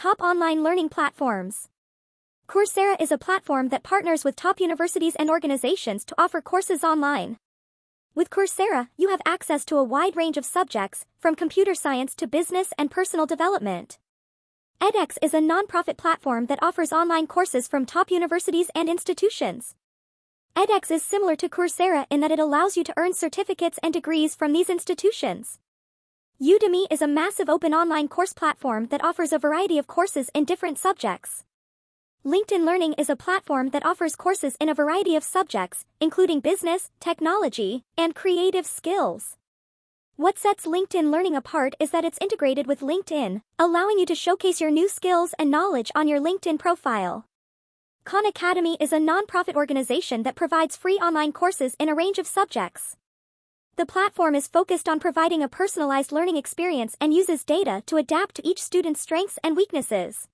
top online learning platforms. Coursera is a platform that partners with top universities and organizations to offer courses online. With Coursera, you have access to a wide range of subjects, from computer science to business and personal development. edX is a nonprofit platform that offers online courses from top universities and institutions. edX is similar to Coursera in that it allows you to earn certificates and degrees from these institutions. Udemy is a massive open online course platform that offers a variety of courses in different subjects. LinkedIn Learning is a platform that offers courses in a variety of subjects, including business, technology, and creative skills. What sets LinkedIn Learning apart is that it's integrated with LinkedIn, allowing you to showcase your new skills and knowledge on your LinkedIn profile. Khan Academy is a nonprofit organization that provides free online courses in a range of subjects. The platform is focused on providing a personalized learning experience and uses data to adapt to each student's strengths and weaknesses.